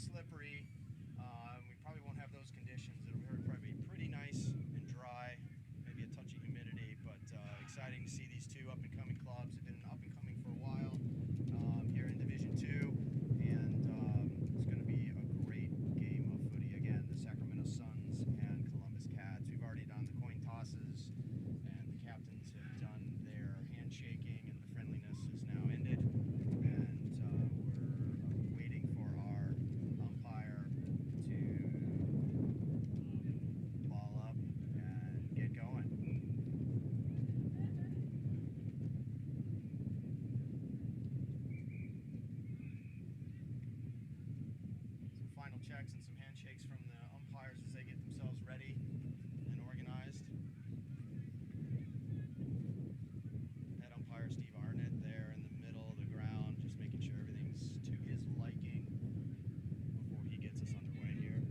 slippery. We probably won't have those conditions. It'll probably be pretty nice and dry, maybe a touch of humidity, but exciting to see these two up-and-coming clubs. They've been up-and-coming for a while here in Division 2, and it's going to be a great game of footy. Again, the Sacramento Suns and Columbus Cats. We've already done the coin tosses, and the captains have done their handshaking, and the friendliness is now ended. And we're waiting for our umpire to ball up and get going. Some final checks and some handshakes from the umpires as they get themselves ready and organized. Head umpire Steve Arnett there in the middle of the ground, just making sure everything's to his liking before he gets us underway here.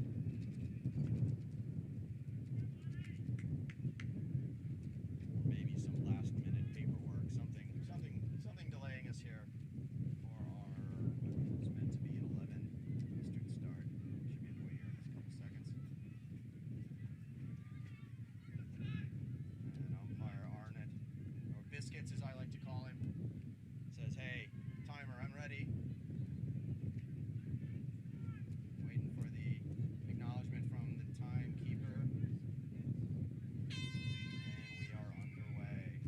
Maybe some last-minute paperwork, something delaying us here for our what's meant to be an 11 Eastern start. Should be underway here in just a couple seconds. And umpire Arnett, or Biscuits as I like to call him, says, "Hey, timer, I'm ready." Waiting for the acknowledgement from the timekeeper. And we are underway.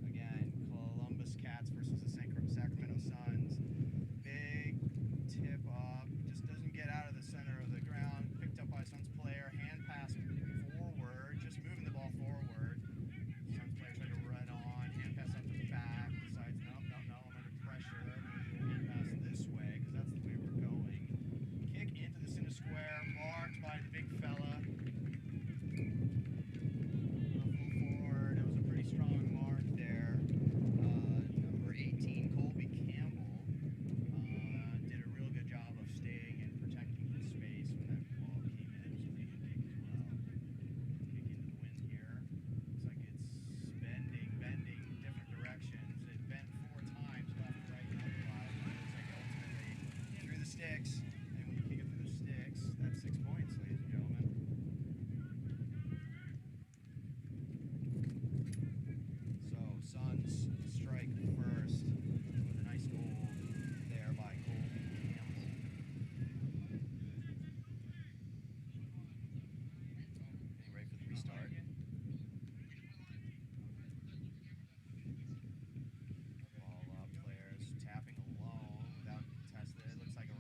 Again, Columbus Cats versus the Sacramento Suns. Big tip up, just doesn't get out of the center of the ground. Picked up by a Suns player, hand pass forward, just moving the ball forward. Suns player tried to run on, hand pass out the back, decides, no, I'm under pressure. I'm going to hand pass this way, because that's the way we're going. Kick into the center square, marked by the big fella. Full forward, it was a pretty strong mark there. Number 18, Colby Campbell, did a real good job of staying and protecting his space when that ball came in. It was a pretty good kick as well. Kick into the wind here. Looks like it's bending different directions. It bent 4 times, left, right, and up 5. Looks like ultimately through the sticks. And when you kick it through the sticks, that's 6 points, ladies and gentlemen. So, Suns strike first with a nice goal there by Colby Campbell. Getting ready for the restart. Ball up, players tapping along without contested. It looks like a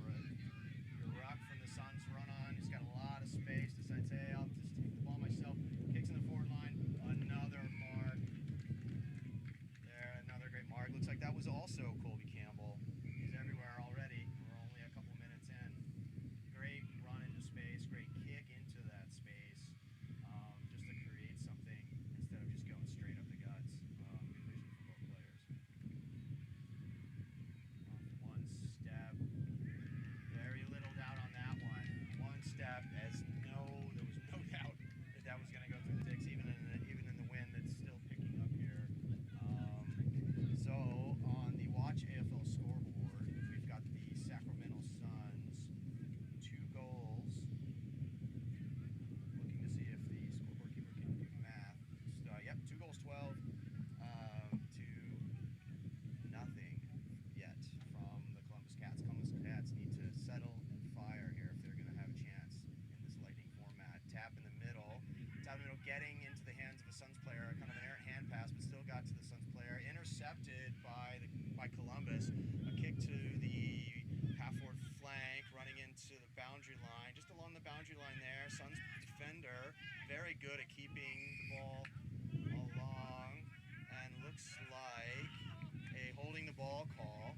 ruck from the Suns run on. He's got a lot of space. Decides, hey, I'll just take the ball myself. Kicks in the forward line. Another mark. There, another great mark. Looks like that was also Colby Campbell. He's everywhere already. We're only a couple minutes in. Great run into space. Great kick into that space. Just to create something instead of just going straight up the guts. Good vision from both players. Off one step. Very little doubt on that one. One step, there was no doubt that was going to go through the sticks, even in the wind that's still picking up here. So on the Watch AFL scoreboard, we've got the Sacramento Suns 2 goals. Looking to see if the scoreboard keeper can do math. 2 goals, 12 to nothing yet from the Columbus Cats. Columbus Cats need to settle and fire here if they're going to have a chance in this Lightning format. Tap in the middle, getting into the hands of a Suns player, kind of an errant hand pass, but still got to the Suns player. Intercepted by Columbus. A kick to the half-forward flank, running into the boundary line, just along the boundary line there. Suns defender, very good at keeping the ball along, and looks like a holding the ball call.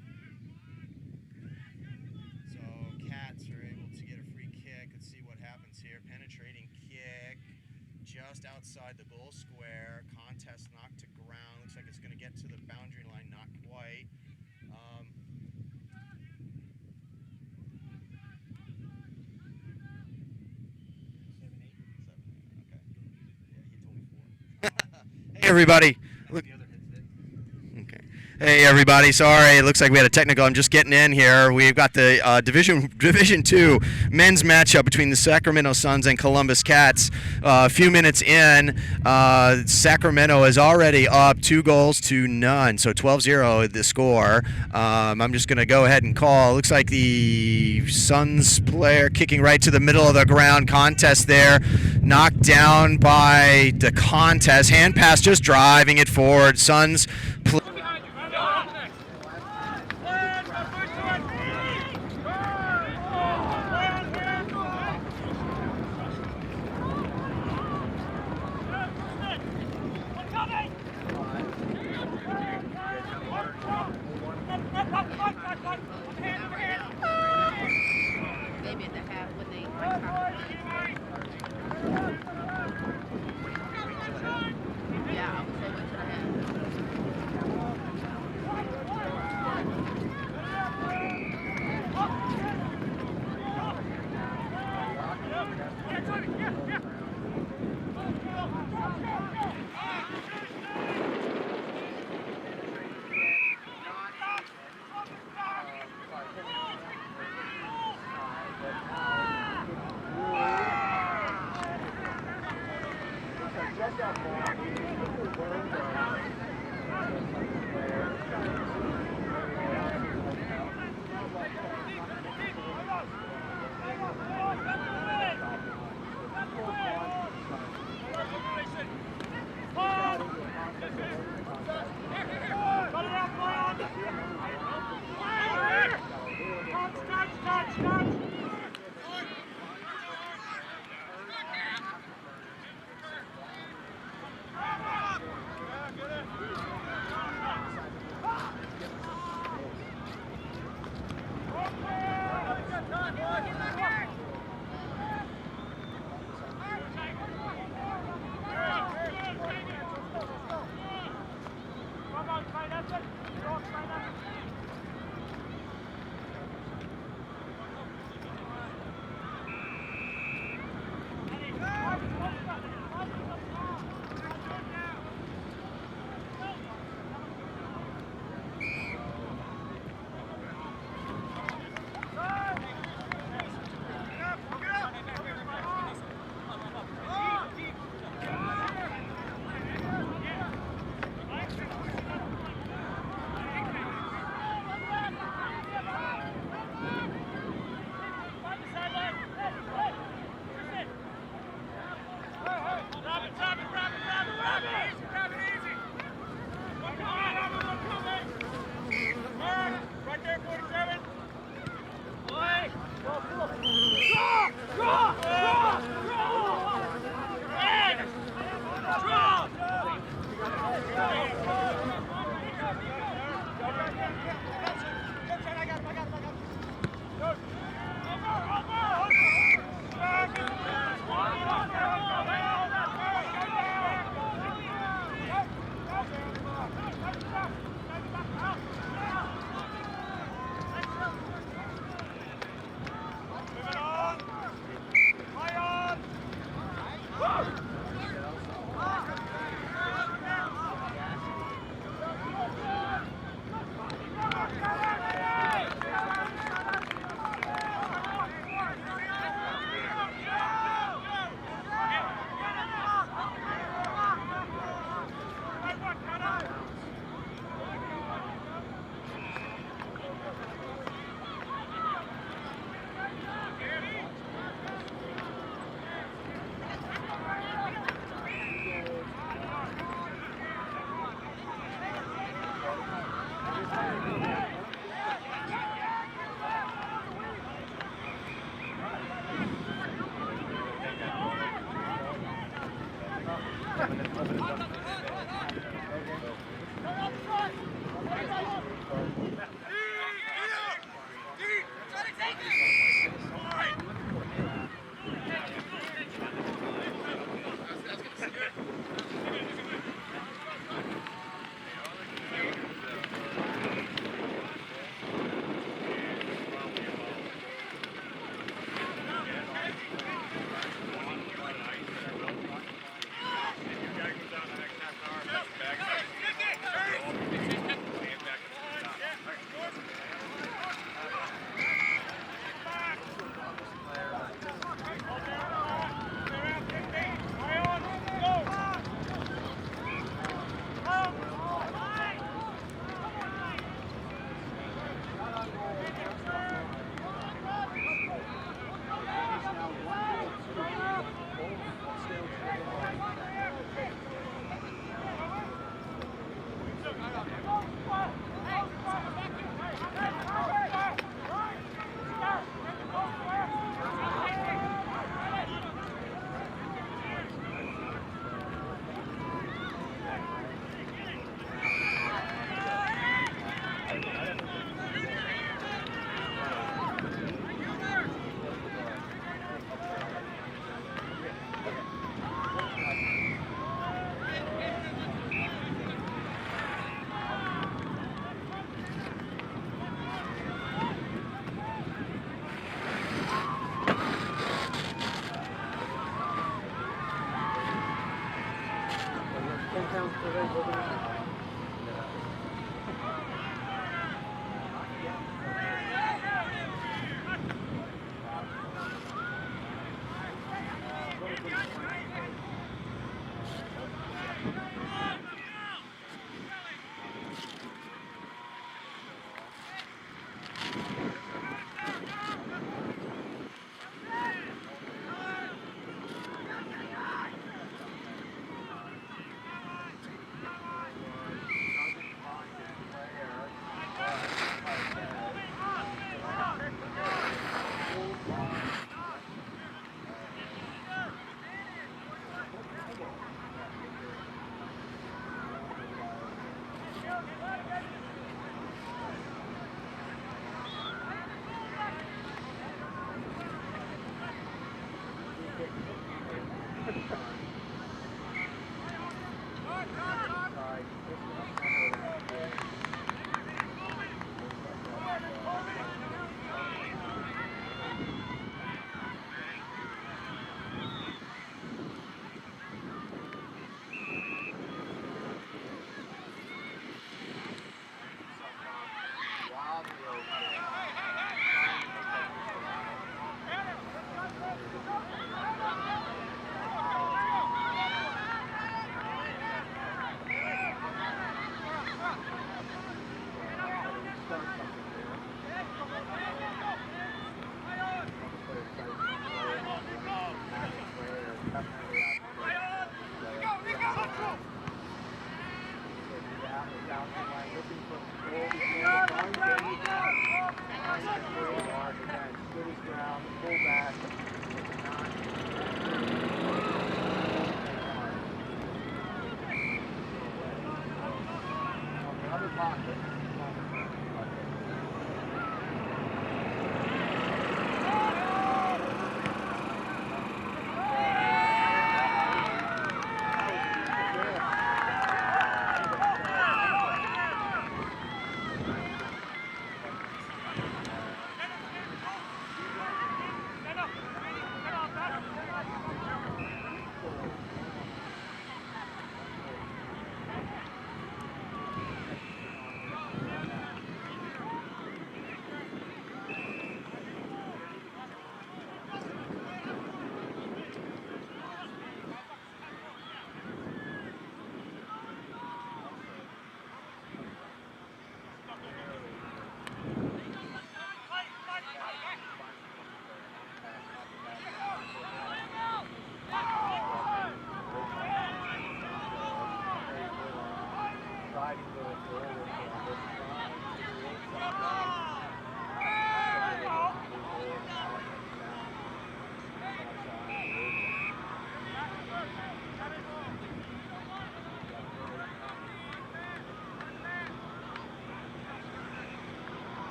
So Cats are able to get a free kick. Let's see what happens here. Penetrating kick just outside the goal square. Contest knocked to ground. Looks like it's going to get to the boundary line. Not quite. 7-8. Okay. Yeah, he told me 4. Hey everybody. Look. Okay. Hey everybody, sorry. It looks like we had a technical. I'm just getting in here. We've got the Division Two men's matchup between the Sacramento Suns and Columbus Cats. A few minutes in, Sacramento is already up 2-0, so 12-0 the score. I'm just going to go ahead and call. Looks like the Suns player kicking right to the middle of the ground. Contest there, knocked down by the contest. Hand pass, just driving it forward. Suns. Maybe at the half when they yeah, I would say wait till the half.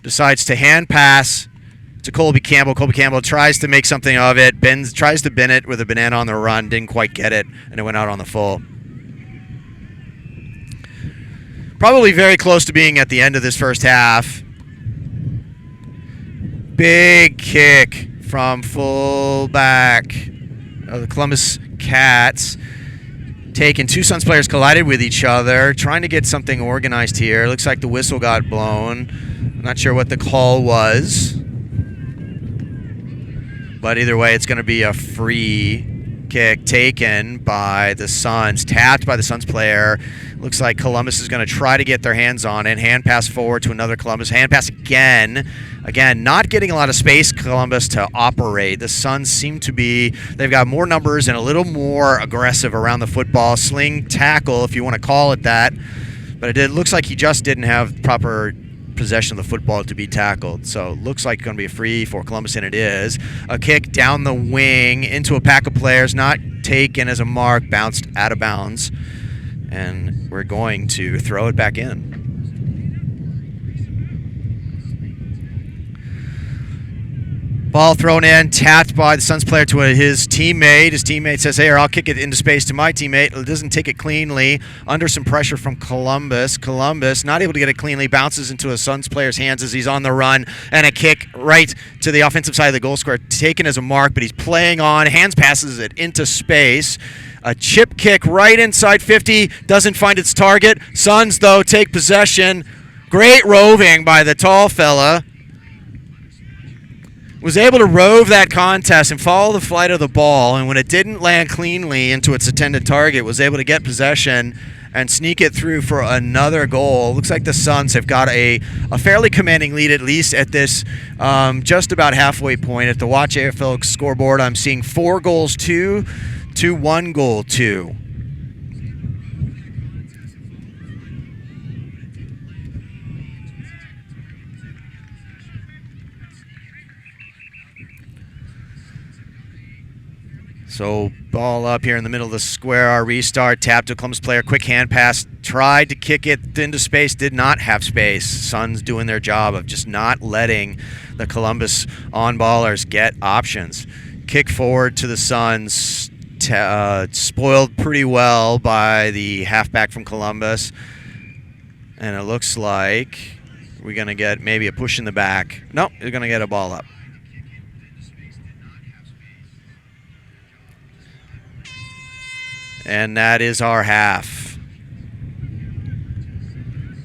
Decides to hand pass to Colby Campbell. Colby Campbell tries to make something of it. Tries to bin it with a banana on the run. Didn't quite get it, and it went out on the full. Probably very close to being at the end of this first half. Big kick from fullback of the Columbus Cats. Taken. Two Suns players collided with each other, trying to get something organized here. Looks like the whistle got blown. I'm not sure what the call was. But either way, it's going to be a free kick taken by the Suns. Tapped by the Suns player. Looks like Columbus is going to try to get their hands on it. Hand pass forward to another Columbus. Hand pass again. Again, not getting a lot of space, Columbus, to operate. The Suns seem to be, they've got more numbers and a little more aggressive around the football. Sling tackle, if you want to call it that. But it looks like he just didn't have proper possession of the football to be tackled. So it looks like it's going to be a free for Columbus, and it is. A kick down the wing into a pack of players, not taken as a mark, bounced out of bounds. And we're going to throw it back in. Ball thrown in, tapped by the Suns player to his teammate. His teammate says, hey, I'll kick it into space to my teammate. It doesn't take it cleanly. Under some pressure from Columbus. Columbus, not able to get it cleanly, bounces into a Suns player's hands as he's on the run. And a kick right to the offensive side of the goal square, taken as a mark, but he's playing on. Hands passes it into space. A chip kick right inside 50. Doesn't find its target. Suns, though, take possession. Great roving by the tall fella. Was able to rove that contest and follow the flight of the ball, and when it didn't land cleanly into its intended target, was able to get possession and sneak it through for another goal. Looks like the Suns have got a fairly commanding lead, at least at this just about halfway point. At the Watch AFL scoreboard, I'm seeing 4 goals 2 to 1 goal 2. So ball up here in the middle of the square. Our restart, tap to a Columbus player, quick hand pass, tried to kick it into space, did not have space. Suns doing their job of just not letting the Columbus on-ballers get options. Kick forward to the Suns, spoiled pretty well by the halfback from Columbus. And it looks like we're going to get maybe a push in the back. No, we're going to get a ball up. And that is our half.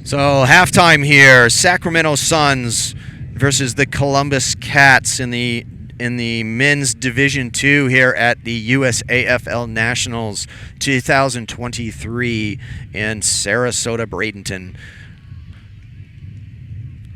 So halftime here, Sacramento Suns versus the Columbus Cats in the men's Division II here at the USAFL Nationals 2023 in Sarasota, Bradenton.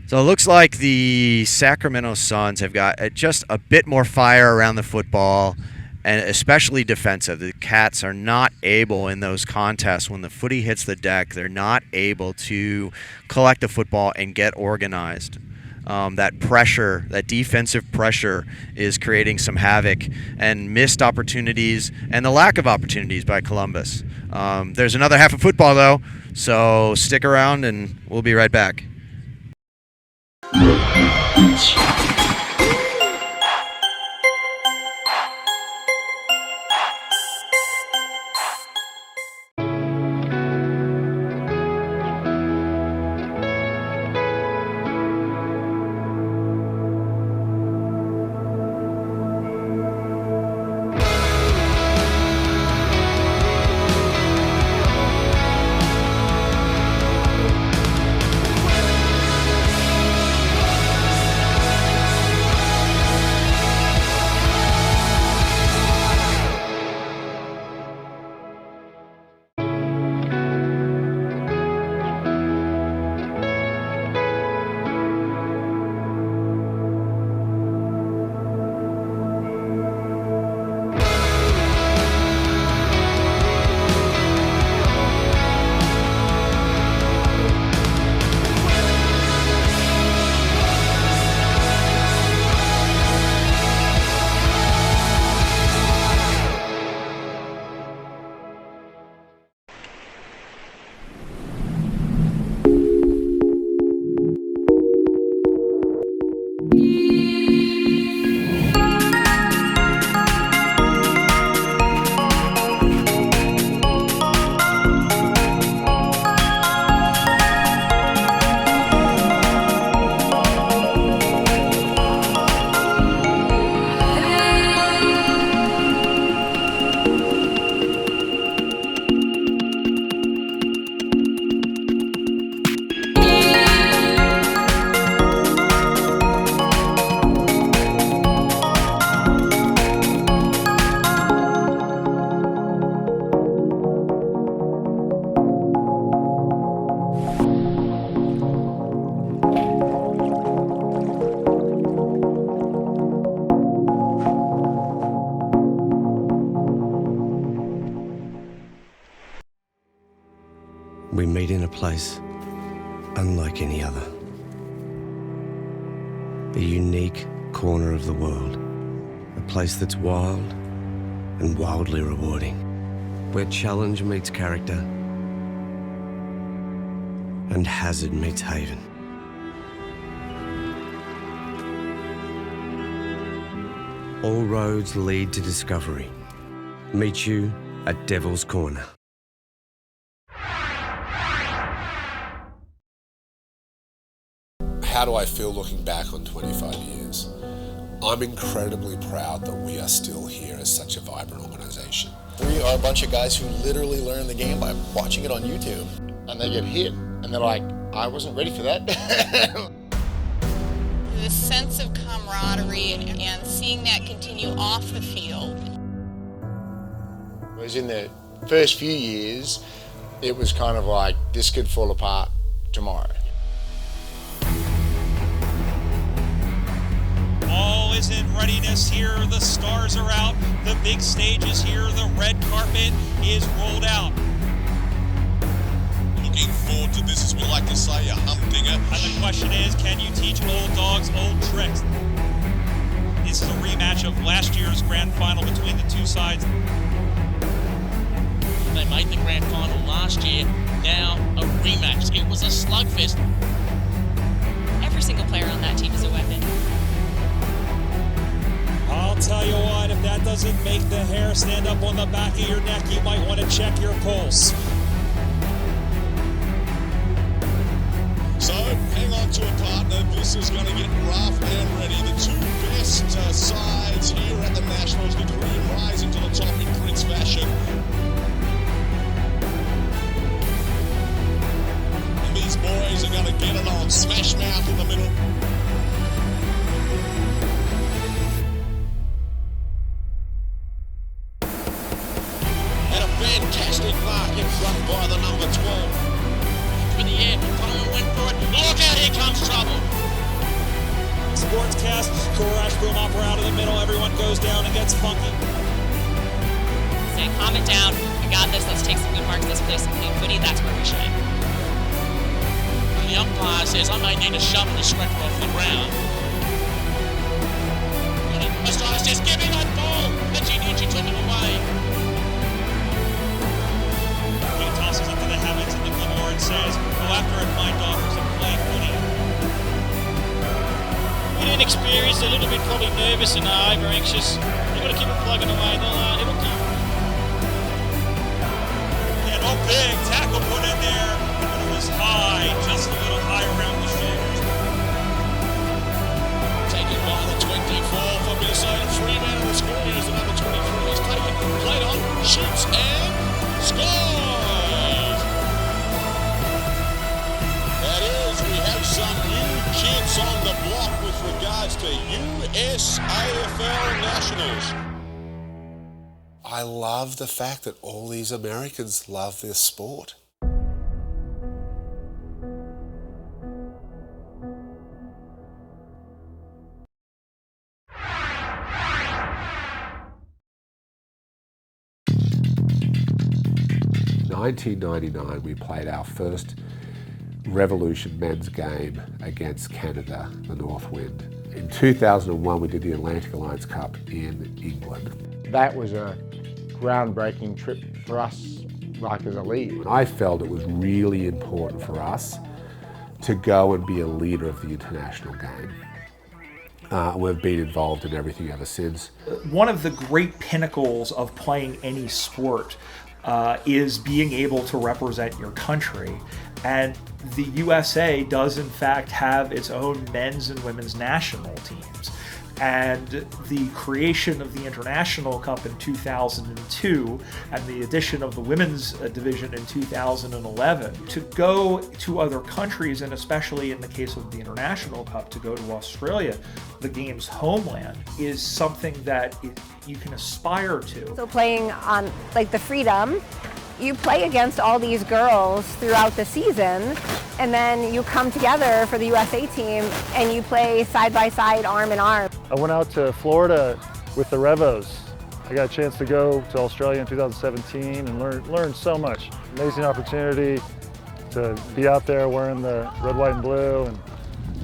So it looks like the Sacramento Suns have got just a bit more fire around the football, and especially defensive. The Cats are not able in those contests, when the footy hits the deck, they're not able to collect the football and get organized. That pressure, that defensive pressure, is creating some havoc and missed opportunities and the lack of opportunities by Columbus. There's another half of football, though, so stick around and we'll be right back. We meet in a place unlike any other. A unique corner of the world. A place that's wild and wildly rewarding. Where challenge meets character and hazard meets haven. All roads lead to discovery. Meet you at Devil's Corner. How do I feel looking back on 25 years? I'm incredibly proud that we are still here as such a vibrant organisation. We are a bunch of guys who literally learn the game by watching it on YouTube. And they get hit, and they're like, I wasn't ready for that. The sense of camaraderie and seeing that continue off the field. Whereas in the first few years, it was kind of like, this could fall apart tomorrow. All is in readiness here. The stars are out. The big stage is here. The red carpet is rolled out. Looking forward to this, as we like to say, a humdinger. And the question is, can you teach old dogs old tricks? This is a rematch of last year's grand final between the two sides. They made the grand final last year. Now a rematch. It was a slugfest. Every single player on that team is a weapon. I'll tell you what, if that doesn't make the hair stand up on the back of your neck, you might want to check your pulse. So, hang on to a partner. This is going to get rough and ready. The two best sides here at the Nationals, the Korean rising to the top in Prince fashion. And these boys are going to get it on. Smash mouth in the middle. boom opera out of the middle. Everyone goes down and gets funky. Say, calm it down. We got this. Let's take some good marks. Let's play some clean footy. That's where we shine. The umpire says I may need to shovel the stretcher off the ground. Mastitis says, give me that ball! And she took it away. He tosses it to the Hammonds and the Gilmore and says, go after it, my daughters, and play footy. A bit inexperienced, a little bit probably nervous and over anxious. You've got to keep it plugging away. It'll come. And oh, big tackle put in there, but it was high, just a little high around the shoulders. Taken by the 24 for Minnesota. 3-man on the score. Here's the number 23. He's taken, played on, shoots, and scores! That is, we have some new kids on the block with regards to USAFL Nationals. I love the fact that all these Americans love this sport. In 1999, we played our first Revolution men's game against Canada, the North Wind. In 2001, we did the Atlantic Alliance Cup in England. That was a groundbreaking trip for us, like as a league. I felt it was really important for us to go and be a leader of the international game. We've been involved in everything ever since. One of the great pinnacles of playing any sport is being able to represent your country. And the USA does in fact have its own men's and women's national teams. And the creation of the International Cup in 2002 and the addition of the women's division in 2011, to go to other countries, and especially in the case of the International Cup, to go to Australia, the game's homeland, is something that you can aspire to. So playing on like the Freedom, you play against all these girls throughout the season, and then you come together for the USA team and you play side by side, arm in arm. I went out to Florida with the Revos. I got a chance to go to Australia in 2017 and learn so much. Amazing opportunity to be out there wearing the red, white, and blue, and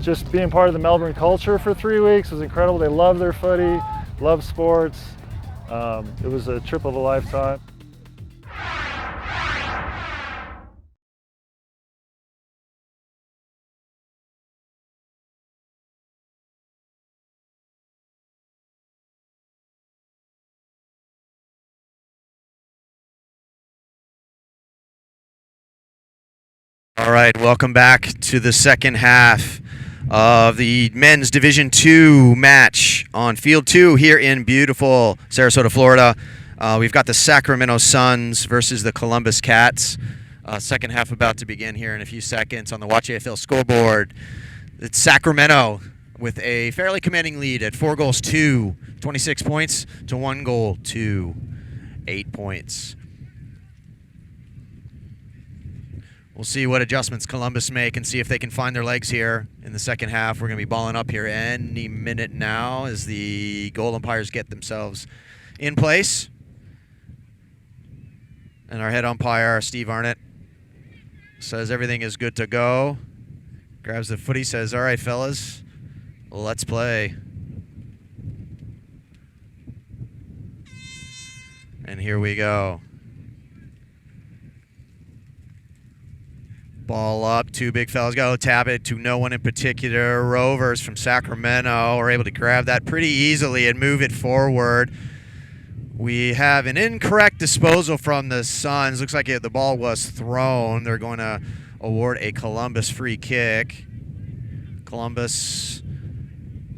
just being part of the Melbourne culture for 3 weeks was incredible. They love their footy, love sports. It was a trip of a lifetime. All right, welcome back to the second half of the men's Division II match on Field 2 here in beautiful Sarasota, Florida. We've got the Sacramento Suns versus the Columbus Cats. Second half about to begin here in a few seconds on the Watch AFL scoreboard. It's Sacramento with a fairly commanding lead at 4 goals to 26 points to 1 goal to 8 points. We'll see what adjustments Columbus make and see if they can find their legs here in the second half. We're going to be balling up here any minute now as the goal umpires get themselves in place. And our head umpire, Steve Arnott, says everything is good to go. Grabs the footy, says, all right, fellas, let's play. And here we go. Ball up, two big fellas go, tap it to no one in particular. Rovers from Sacramento are able to grab that pretty easily and move it forward. We have an incorrect disposal from the Suns. Looks like the ball was thrown. They're going to award a Columbus free kick. Columbus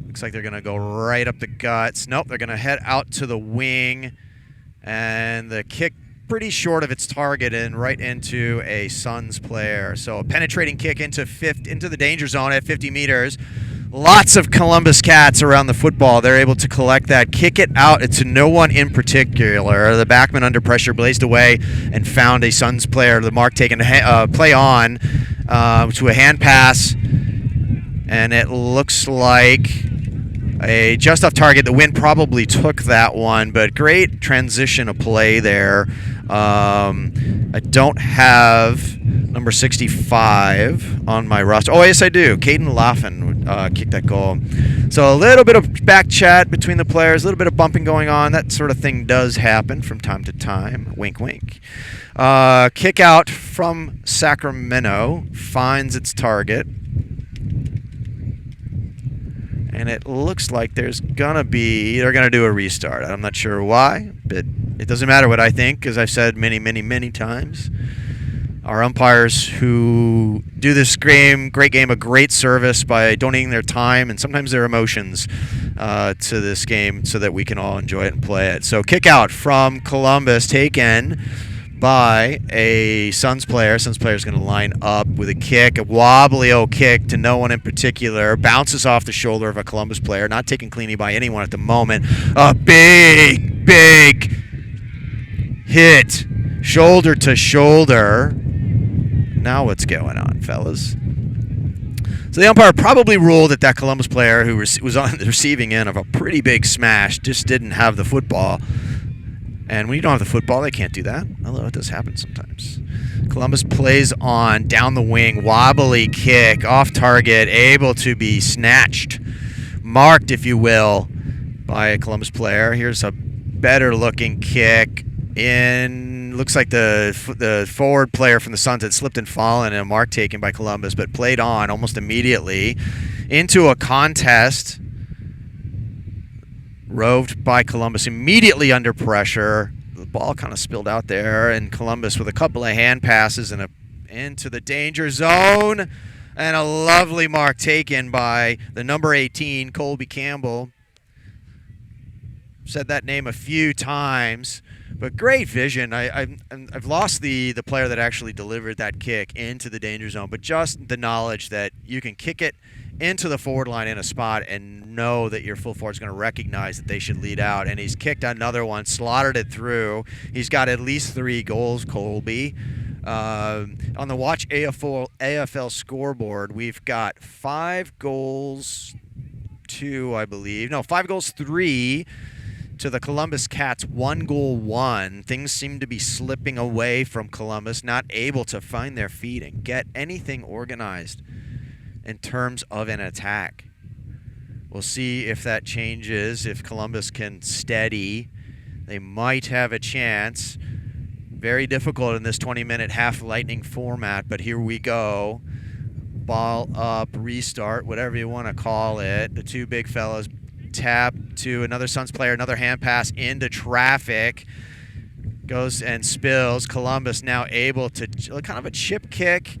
looks like they're going to go right up the guts. Nope, they're going to head out to the wing. And the kick pretty short of its target and right into a Suns player. So a penetrating kick into the danger zone at 50 meters. Lots of Columbus Cats around the football. They're able to collect that, kick it out to no one in particular. The backman under pressure blazed away and found a Suns player. The mark taken play on to a hand pass. And it looks like just off target. The wind probably took that one, but great transition of play there. I don't have number 65 on my roster. Oh, yes, I do. Caden Laughlin kicked that goal. So a little bit of back chat between the players, a little bit of bumping going on. That sort of thing does happen from time to time. Wink, wink. Kick out from Sacramento finds its target. And it looks like they're gonna do a restart. I'm not sure why, but it doesn't matter what I think, because I've said many, many, many times. Our umpires who do this great game a great service by donating their time and sometimes their emotions to this game so that we can all enjoy it and play it. So kick out from Columbus, taken by a Suns player. Suns player is going to line up with a kick, a wobbly old kick to no one in particular. Bounces off the shoulder of a Columbus player, not taken cleanly by anyone at the moment. A big, big hit, shoulder to shoulder. Now what's going on, fellas? So the umpire probably ruled that Columbus player who was on the receiving end of a pretty big smash just didn't have the football. And when you don't have the football, they can't do that. Although it does happen sometimes. Columbus plays on, down the wing, wobbly kick, off target, able to be snatched, marked, if you will, by a Columbus player. Here's a better looking kick in. Looks like the forward player from the Suns had slipped and fallen, and a mark taken by Columbus, but played on almost immediately into a contest. Roved by Columbus immediately under pressure. The ball kind of spilled out there, and Columbus with a couple of hand passes and into the danger zone, and a lovely mark taken by the number 18, Colby Campbell. Said that name a few times, but great vision. I've lost the player that actually delivered that kick into the danger zone, but just the knowledge that you can kick it into the forward line in a spot and know that your full forward is going to recognize that they should lead out. And he's kicked another one, slaughtered it through. He's got at least 3 goals, Colby. On the Watch AFL scoreboard, we've got 5 goals to, I believe. No, 5 goals, 3 to the Columbus Cats, 1 goal, 1. Things seem to be slipping away from Columbus, not able to find their feet and get anything organized in terms of an attack. We'll see if that changes. If Columbus can steady, they might have a chance. Very difficult in this 20-minute half lightning format, but here we go. Ball up, restart, whatever you want to call it. The two big fellas tap to another Suns player, another hand pass into traffic. Goes and spills. Columbus now able to kind of a chip kick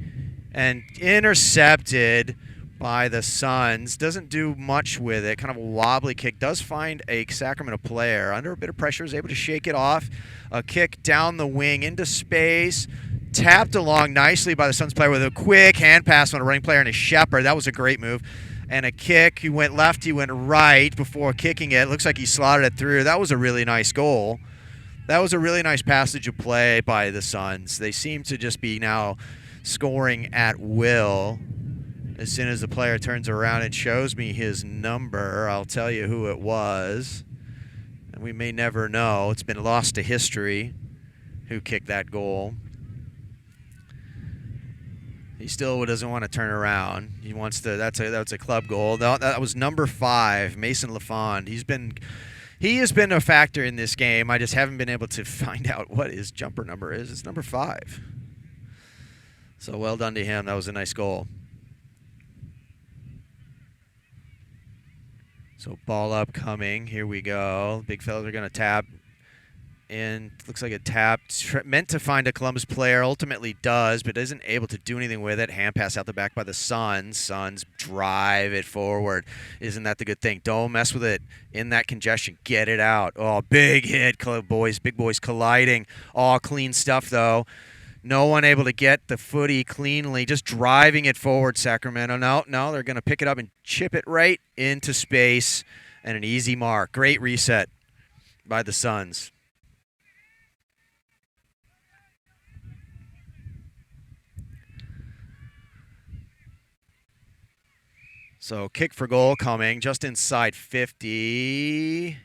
and intercepted by the Suns. Doesn't do much with it. Kind of a wobbly kick. Does find a Sacramento player under a bit of pressure. Is able to shake it off. A kick down the wing into space. Tapped along nicely by the Suns player with a quick hand pass on a running player and a Shepherd. That was a great move. And a kick. He went left. He went right before kicking it. Looks like he slotted it through. That was a really nice goal. That was a really nice passage of play by the Suns. They seem to just be now scoring at will. As soon as the player turns around and shows me his number, I'll tell you who it was. And we may never know. It's been lost to history who kicked that goal. He still doesn't want to turn around. He wants to. That's a club goal. That was number 5, Mason LaFond. He has been a factor in this game. I just haven't been able to find out what his jumper number is. It's number 5. So well done to him. That was a nice goal. So ball upcoming. Here we go. Big fellas are going to tap. And looks like it tapped. Meant to find a Columbus player. Ultimately does, but isn't able to do anything with it. Hand pass out the back by the Suns. Suns drive it forward. Isn't that the good thing? Don't mess with it in that congestion. Get it out. Oh, big hit, boys. Big boys colliding. All clean stuff, though. No one able to get the footy cleanly. Just driving it forward, Sacramento. No, they're going to pick it up and chip it right into space. And an easy mark. Great reset by the Suns. So kick for goal coming just inside 50.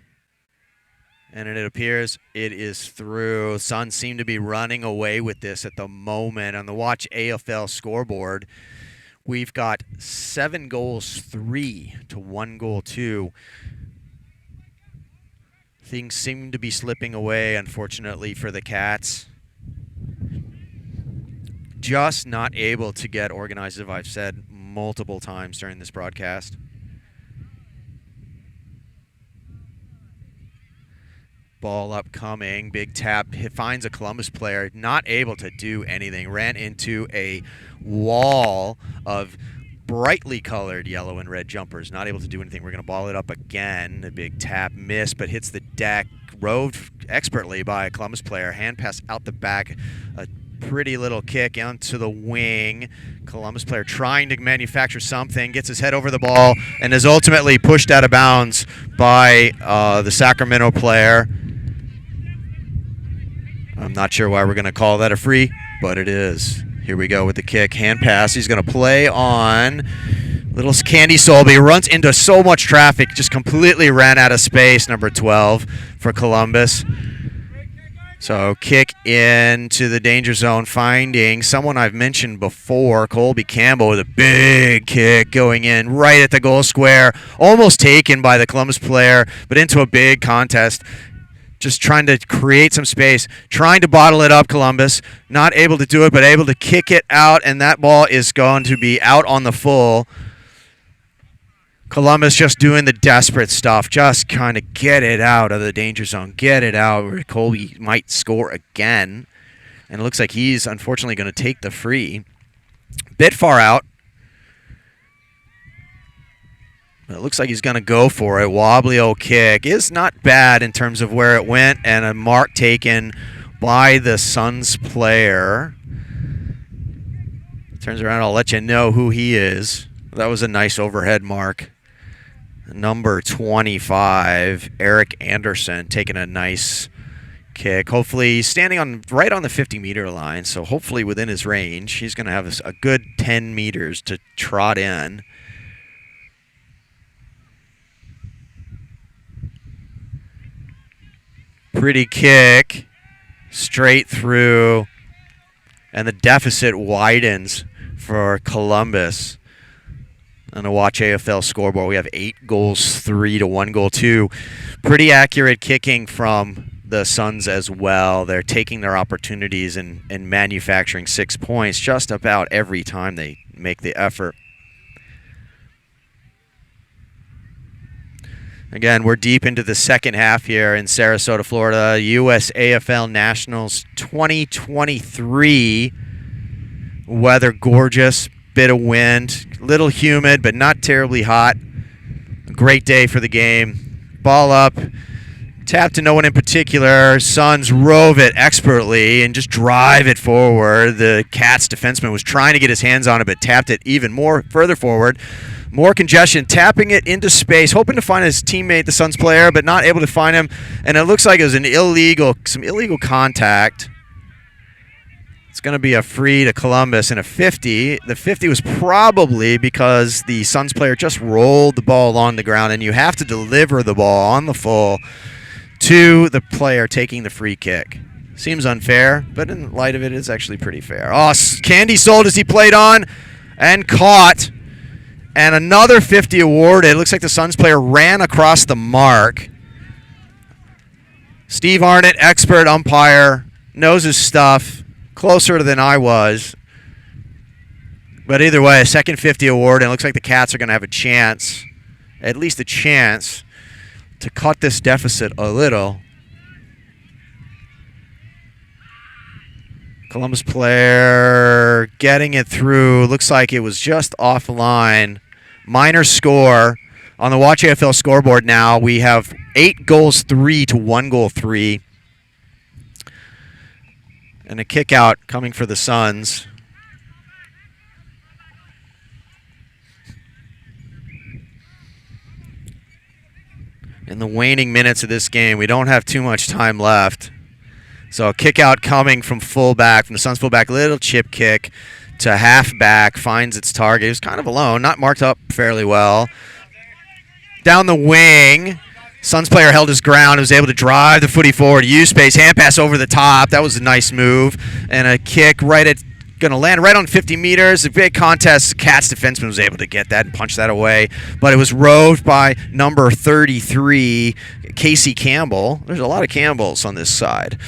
And it appears it is through. Suns seem to be running away with this at the moment. On the Watch AFL scoreboard, we've got 7 goals 3 to 1 goal 2. Things seem to be slipping away, unfortunately, for the Cats. Just not able to get organized, as I've said multiple times during this broadcast. Ball upcoming, big tap, finds a Columbus player, not able to do anything. Ran into a wall of brightly colored yellow and red jumpers, not able to do anything. We're going to ball it up again. A big tap, miss, but hits the deck. Roved expertly by a Columbus player. Hand pass out the back. A pretty little kick onto the wing. Columbus player trying to manufacture something, gets his head over the ball, and is ultimately pushed out of bounds by the Sacramento player. I'm not sure why we're going to call that a free, but it is. Here we go with the kick. Hand pass. He's going to play on little Candy Solby. Runs into so much traffic. Just completely ran out of space. Number 12 for Columbus. So kick into the danger zone, finding someone I've mentioned before, Colby Campbell, with a big kick going in right at the goal square. Almost taken by the Columbus player, but into a big contest. Just trying to create some space, trying to bottle it up, Columbus. Not able to do it, but able to kick it out, and that ball is going to be out on the full. Columbus just doing the desperate stuff, just kind of get it out of the danger zone, get it out where Colby might score again. And it looks like he's unfortunately going to take the free. Bit far out. It looks like he's going to go for it. Wobbly old kick is not bad in terms of where it went, and a mark taken by the Suns player. Turns around, I'll let you know who he is. That was a nice overhead mark. Number 25, Eric Anderson, taking a nice kick. Hopefully he's standing right on the 50-meter line, so hopefully within his range. He's going to have a good 10 meters to trot in. Pretty kick, straight through, and the deficit widens for Columbus. On the Watch AFL scoreboard, we have 8 goals 3 to 1 goal 2. Pretty accurate kicking from the Suns as well. They're taking their opportunities and manufacturing 6 points just about every time they make the effort. Again, we're deep into the second half here in Sarasota, Florida. USAFL Nationals 2023. Weather gorgeous, bit of wind, little humid, but not terribly hot. A great day for the game. Ball up, tap to no one in particular. Suns rove it expertly and just drive it forward. The Cats defenseman was trying to get his hands on it, but tapped it even more further forward. More congestion, tapping it into space, hoping to find his teammate, the Suns player, but not able to find him. And it looks like it was some illegal contact. It's going to be a free to Columbus and a 50. The 50 was probably because the Suns player just rolled the ball along the ground, and you have to deliver the ball on the full to the player taking the free kick. Seems unfair, but in light of it, it's actually pretty fair. Oh, Candy sold as he played on and caught. And another 50 awarded. It looks like the Suns player ran across the mark. Steve Arnott, expert umpire, knows his stuff, closer than I was. But either way, a second 50 award, and it looks like the Cats are going to have a chance, at least a chance, to cut this deficit a little. Columbus player getting it through. Looks like it was just offline. Minor score. On the Watch AFL scoreboard now, we have 8 goals 3 to 1 goal 3. And a kick out coming for the Suns. In the waning minutes of this game, we don't have too much time left. So a kick out coming from fullback, from the Suns fullback, little chip kick to halfback, finds its target. It was kind of alone, not marked up fairly well. Down the wing, Suns player held his ground, was able to drive the footy forward, use space, hand pass over the top. That was a nice move. And a kick right at, going to land right on 50 meters. A big contest. Cats defenseman was able to get that and punch that away. But it was roved by number 33, Casey Campbell. There's a lot of Campbells on this side.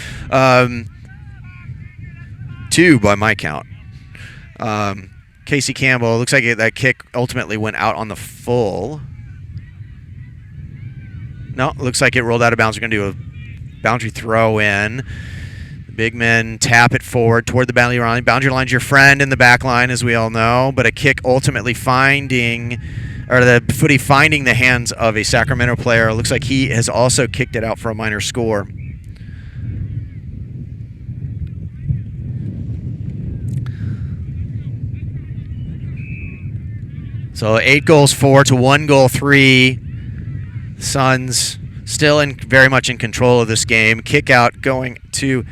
2 by my count. Casey Campbell, looks like that kick ultimately went out on the full. No, looks like it rolled out of bounds. We're going to do a boundary throw in. The big men tap it forward toward the boundary line. Boundary line's your friend in the back line, as we all know, but a kick ultimately finding, or the footy finding the hands of a Sacramento player. It looks like he has also kicked it out for a minor score. So 8 goals 4 to 1 goal 3. Suns still very much in control of this game. Kick out going to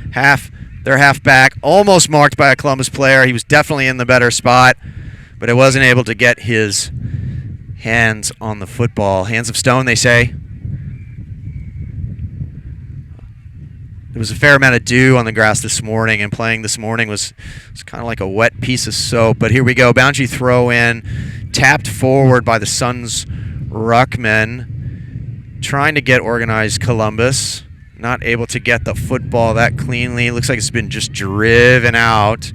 their halfback, almost marked by a Columbus player. He was definitely in the better spot, but it wasn't able to get his hands on the football. Hands of stone, they say. There was a fair amount of dew on the grass this morning, and playing this morning was kind of like a wet piece of soap. But here we go. Boundary throw in, tapped forward by the Suns ruckman. Trying to get organized Columbus. Not able to get the football that cleanly. Looks like it's been just driven out.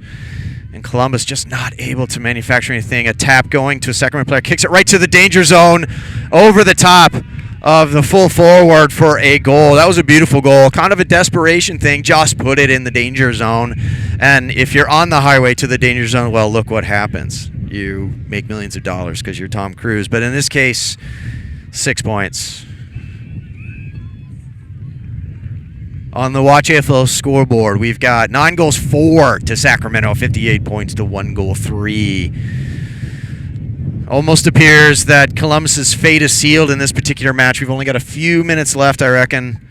And Columbus just not able to manufacture anything. A tap going to a Sacramento player. Kicks it right to the danger zone. Over the top of the full forward for a goal. That was a beautiful goal. Kind of a desperation thing. Just put it in the danger zone. And if you're on the highway to the danger zone, well, look what happens. You make millions of dollars because you're Tom Cruise. But in this case, 6 points. On the Watch AFL scoreboard, we've got 9 goals 4 to Sacramento, 58 points to 1 goal 3. Almost appears that Columbus's fate is sealed in this particular match. We've only got a few minutes left, I reckon.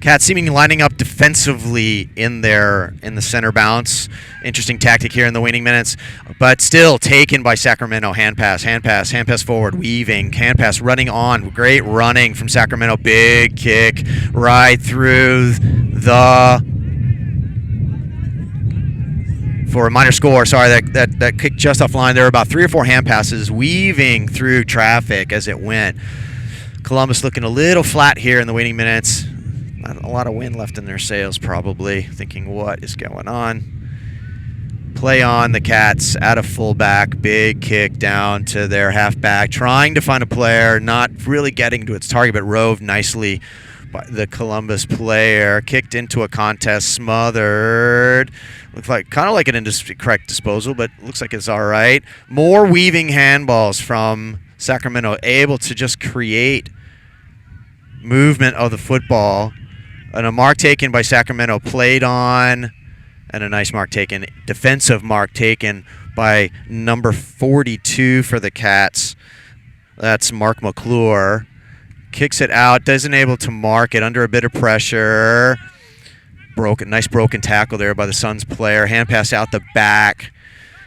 Cats seeming lining up defensively in the center bounce. Interesting tactic here in the waning minutes, but still taken by Sacramento. Hand pass forward, weaving, hand pass running on. Great running from Sacramento. Big kick right through for a minor score. Sorry, that kick just offline. There were about 3 or 4 hand passes weaving through traffic as it went. Columbus looking a little flat here in the waning minutes. Not a lot of wind left in their sails, probably. Thinking, what is going on? Play on the Cats out of fullback. Big kick down to their halfback. Trying to find a player. Not really getting to its target, but roved nicely by the Columbus player. Kicked into a contest. Smothered. Looks like kind of like an incorrect disposal, but looks like it's all right. More weaving handballs from Sacramento. Able to just create movement of the football. And a mark taken by Sacramento, played on, and a nice mark taken, defensive mark taken by number 42 for the Cats. That's Mark McClure. Kicks it out, doesn't able to mark it, under a bit of pressure. Nice broken tackle there by the Suns player. Hand pass out the back.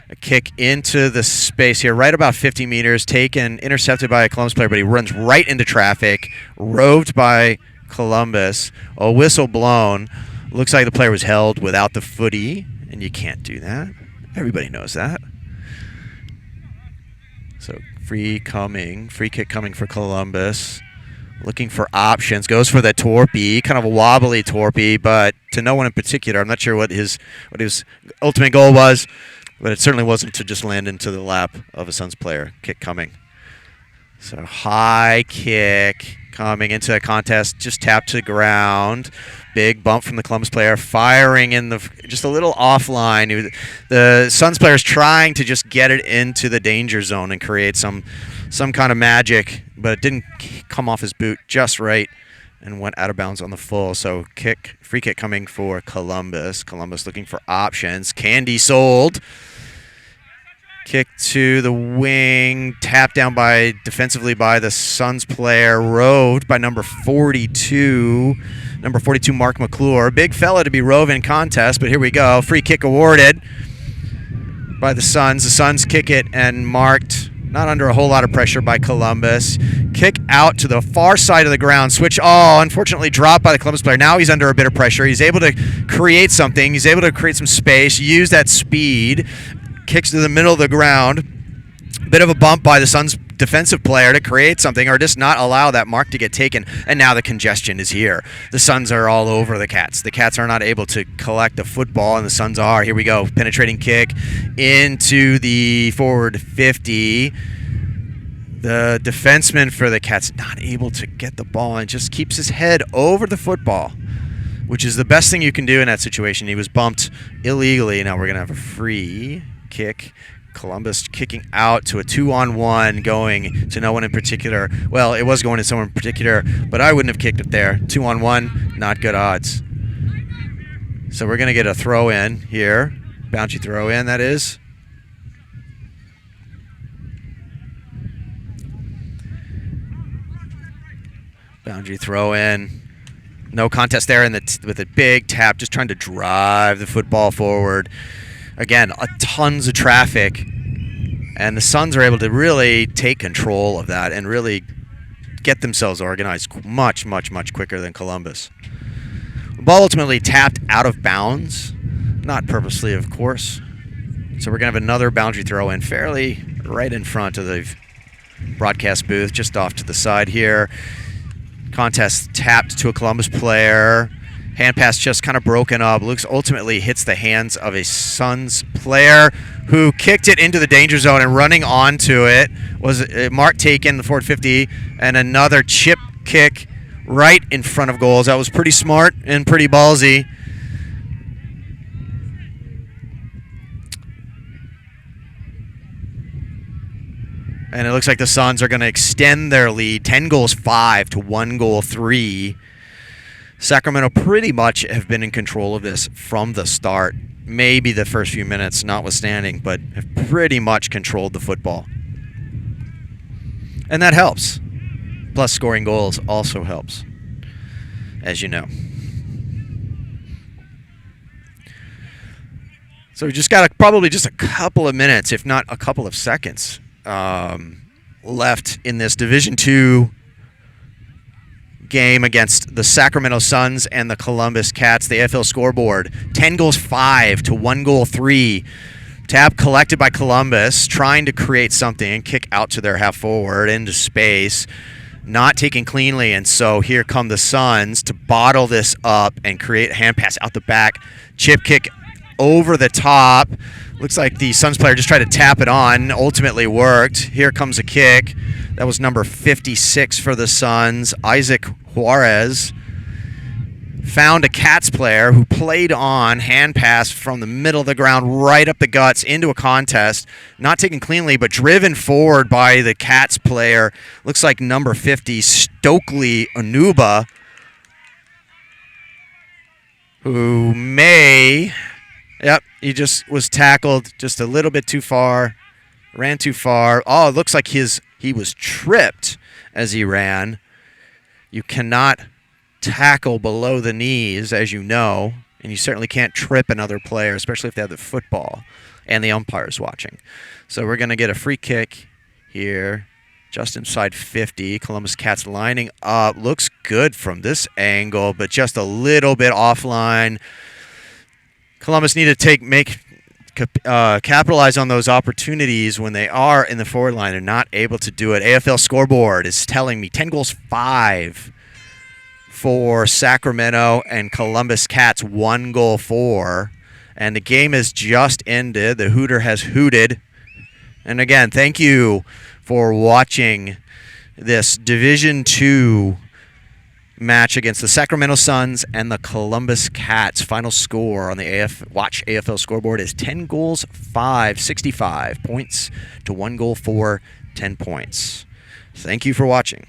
A kick into the space here, right about 50 meters, taken, intercepted by a Columbus player, but he runs right into traffic, roved by Columbus. A whistle blown. Looks like the player was held without the footy, and you can't do that. Everybody knows that. So free kick coming for Columbus. Looking for options, goes for the torpy, kind of a wobbly torpy, but to no one in particular. I'm not sure what his ultimate goal was, but it certainly wasn't to just land into the lap of a Suns player. Kick coming. So high kick coming into a contest, just tapped to the ground. Big bump from the Columbus player, firing in just a little offline. The Suns player is trying to just get it into the danger zone and create some kind of magic, but it didn't come off his boot just right and went out of bounds on the full. So free kick coming for Columbus. Columbus looking for options. Candy sold. Kick to the wing, tapped down defensively by the Suns player, roved by number 42. Number 42, Mark McClure. Big fella to be rove in contest, but here we go. Free kick awarded by the Suns. The Suns kick it and marked, not under a whole lot of pressure by Columbus. Kick out to the far side of the ground. Switch, unfortunately dropped by the Columbus player. Now he's under a bit of pressure. He's able to create something. He's able to create some space, use that speed. Kicks to the middle of the ground. Bit of a bump by the Suns defensive player to create something or just not allow that mark to get taken. And now the congestion is here. The Suns are all over the Cats. The Cats are not able to collect the football, and the Suns are. Here we go. Penetrating kick into the forward 50. The defenseman for the Cats not able to get the ball and just keeps his head over the football, which is the best thing you can do in that situation. He was bumped illegally. Now we're going to have a free kick. Columbus kicking out to a 2-on-1 going to no one in particular. Well, it was going to someone in particular, but I wouldn't have kicked it there. 2-on-1, not good odds. So we're going to get a throw in here. Boundary throw in, that is. Boundary throw in. No contest there with a big tap, just trying to drive the football forward. Again, tons of traffic, and the Suns are able to really take control of that and really get themselves organized much, much, much quicker than Columbus. The ball ultimately tapped out of bounds, not purposely, of course. So we're going to have another boundary throw in fairly right in front of the broadcast booth, just off to the side here. Contest tapped to a Columbus player. Hand pass just kind of broken up. Luke's ultimately hits the hands of a Suns player who kicked it into the danger zone, and running onto it was a mark taken, the forward 50, and another chip kick right in front of goals. That was pretty smart and pretty ballsy. And it looks like the Suns are going to extend their lead, 10-5 to 1-3. Sacramento pretty much have been in control of this from the start. Maybe the first few minutes notwithstanding, but have pretty much controlled the football. And that helps. Plus scoring goals also helps, as you know. So we just got probably just a couple of minutes, if not a couple of seconds, left in this Division II game against the Sacramento Suns and the Columbus Cats. The AFL scoreboard, 10-5 to 1-3. Tap collected by Columbus, trying to create something and kick out to their half forward into space, not taken cleanly, and so here come the Suns to bottle this up and create a hand pass out the back. Chip kick over the top. Looks like the Suns player just tried to tap it on, ultimately worked. Here comes a kick. That was number 56 for the Suns. Isaac Juarez found a Cats player who played on, hand pass from the middle of the ground right up the guts into a contest. Not taken cleanly, but driven forward by the Cats player. Looks like number 50, Stokely Onuba, who may... Yep, he just was tackled just a little bit too far, ran too far. Oh, it looks like he was tripped as he ran. You cannot tackle below the knees, as you know, and you certainly can't trip another player, especially if they have the football and the umpires watching. So we're going to get a free kick here, just inside 50. Columbus Cats lining up. Looks good from this angle, but just a little bit offline. Columbus need to capitalize on those opportunities when they are in the forward line. They're not able to do it. AFL scoreboard is telling me 10-5 for Sacramento and Columbus Cats, 1-4. And the game has just ended. The Hooter has hooted. And again, thank you for watching this Division II match against the Sacramento Suns and the Columbus Cats. Final score on the Watch AFL scoreboard is 10-5, 65 points to 1-4, 10 points. Thank you for watching.